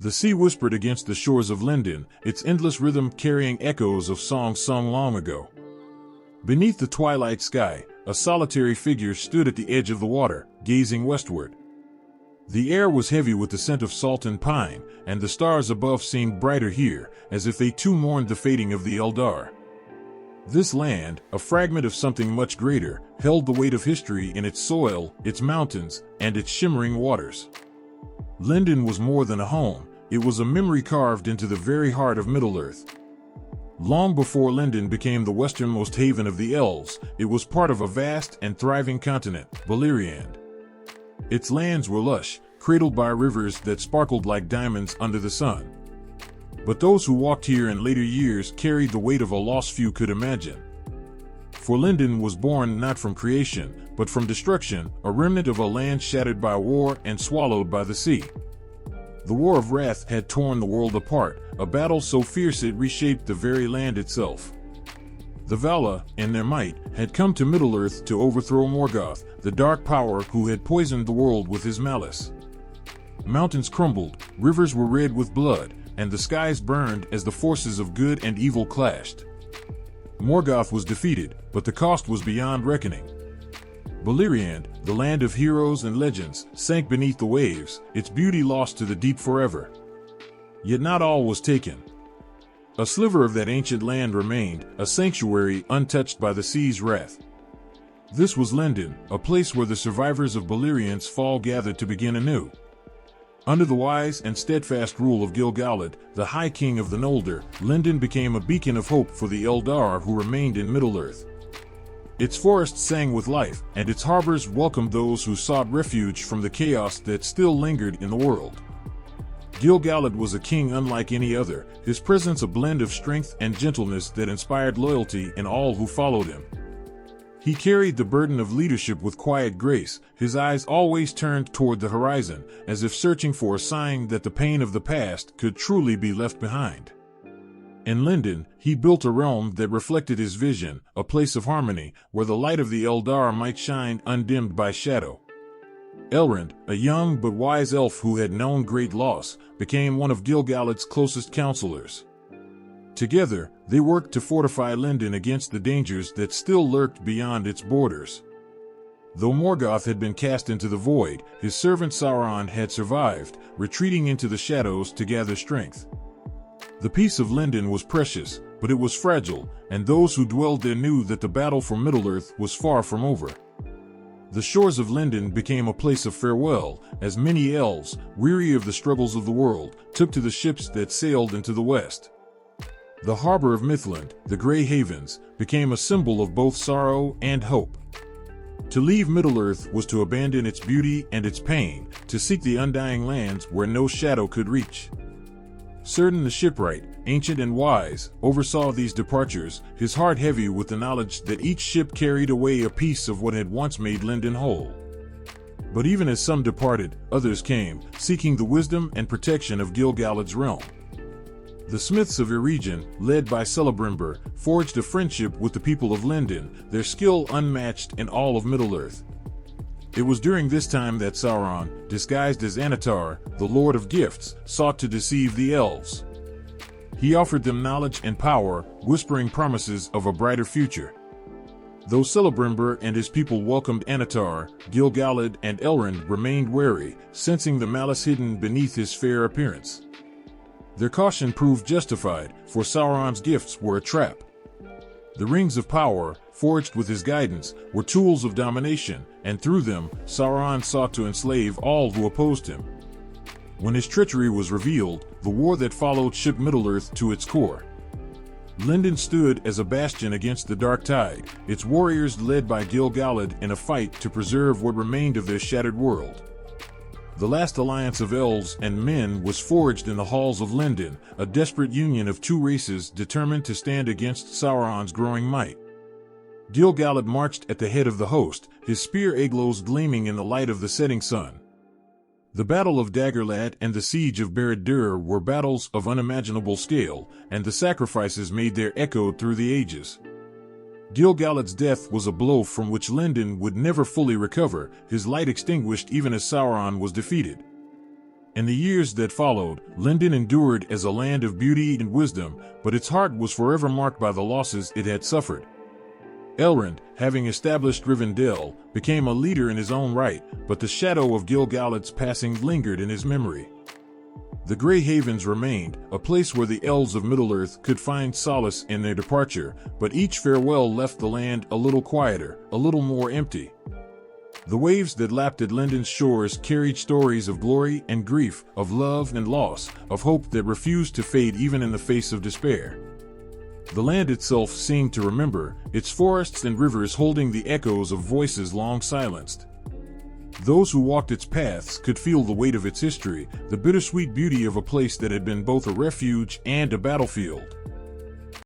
The sea whispered against the shores of Lindon, its endless rhythm carrying echoes of songs sung long ago. Beneath the twilight sky, a solitary figure stood at the edge of the water, gazing westward. The air was heavy with the scent of salt and pine, and the stars above seemed brighter here, as if they too mourned the fading of the Eldar. This land, a fragment of something much greater, held the weight of history in its soil, its mountains, and its shimmering waters. Lindon was more than a home, it was a memory carved into the very heart of Middle-earth. Long before Lindon became the westernmost haven of the Elves, it was part of a vast and thriving continent, Beleriand. Its lands were lush, cradled by rivers that sparkled like diamonds under the sun. But those who walked here in later years carried the weight of a loss few could imagine. For Lindon was born not from creation, but from destruction, a remnant of a land shattered by war and swallowed by the sea. The War of Wrath had torn the world apart, a battle so fierce it reshaped the very land itself. The Vala, in their might, had come to Middle-earth to overthrow Morgoth, the dark power who had poisoned the world with his malice. Mountains crumbled, rivers were red with blood, and the skies burned as the forces of good and evil clashed. Morgoth was defeated, but the cost was beyond reckoning. Beleriand, the land of heroes and legends, sank beneath the waves, its beauty lost to the deep forever. Yet not all was taken. A sliver of that ancient land remained, a sanctuary untouched by the sea's wrath. This was Lindon, a place where the survivors of Beleriand's fall gathered to begin anew. Under the wise and steadfast rule of Gil-galad, the High King of the Noldor, Lindon became a beacon of hope for the Eldar who remained in Middle-earth. Its forests sang with life, and its harbors welcomed those who sought refuge from the chaos that still lingered in the world. Gil-galad was a king unlike any other, his presence a blend of strength and gentleness that inspired loyalty in all who followed him. He carried the burden of leadership with quiet grace, his eyes always turned toward the horizon, as if searching for a sign that the pain of the past could truly be left behind. In Lindon, he built a realm that reflected his vision, a place of harmony, where the light of the Eldar might shine undimmed by shadow. Elrond, a young but wise elf who had known great loss, became one of Gil-galad's closest counselors. Together, they worked to fortify Lindon against the dangers that still lurked beyond its borders. Though Morgoth had been cast into the void, his servant Sauron had survived, retreating into the shadows to gather strength. The peace of Lindon was precious, but it was fragile, and those who dwelled there knew that the battle for Middle-earth was far from over. The shores of Lindon became a place of farewell, as many elves, weary of the struggles of the world, took to the ships that sailed into the west. The harbor of Mithland, the Grey Havens, became a symbol of both sorrow and hope. To leave Middle-earth was to abandon its beauty and its pain, to seek the Undying Lands where no shadow could reach. Certain the shipwright, ancient and wise, oversaw these departures, his heart heavy with the knowledge that each ship carried away a piece of what had once made Lindon whole. But even as some departed, others came, seeking the wisdom and protection of Gil-galad's realm. The smiths of Eregion, led by Celebrimbor, forged a friendship with the people of Lindon, their skill unmatched in all of Middle-earth. It was during this time that Sauron, disguised as Annatar, the Lord of Gifts, sought to deceive the elves. He offered them knowledge and power, whispering promises of a brighter future. Though Celebrimbor and his people welcomed Annatar, Gil-galad and Elrond remained wary, sensing the malice hidden beneath his fair appearance. Their caution proved justified, for Sauron's gifts were a trap. The rings of power, forged with his guidance, were tools of domination, and through them, Sauron sought to enslave all who opposed him. When his treachery was revealed, the war that followed shook Middle-earth to its core. Lindon stood as a bastion against the dark tide, its warriors led by Gil-galad in a fight to preserve what remained of their shattered world. The last alliance of elves and men was forged in the halls of Lindon, a desperate union of two races determined to stand against Sauron's growing might. Gil-galad marched at the head of the host, his spear aglows gleaming in the light of the setting sun. The Battle of Dagorlad and the Siege of Barad-dûr were battles of unimaginable scale, and the sacrifices made their echo through the ages. Gil-galad's death was a blow from which Lindon would never fully recover, his light extinguished even as Sauron was defeated. In the years that followed, Lindon endured as a land of beauty and wisdom, but its heart was forever marked by the losses it had suffered. Elrond, having established Rivendell, became a leader in his own right, but the shadow of Gil-galad's passing lingered in his memory. The Grey Havens remained, a place where the elves of Middle-earth could find solace in their departure, but each farewell left the land a little quieter, a little more empty. The waves that lapped at Lindon's shores carried stories of glory and grief, of love and loss, of hope that refused to fade even in the face of despair. The land itself seemed to remember, its forests and rivers holding the echoes of voices long silenced. Those who walked its paths could feel the weight of its history, the bittersweet beauty of a place that had been both a refuge and a battlefield.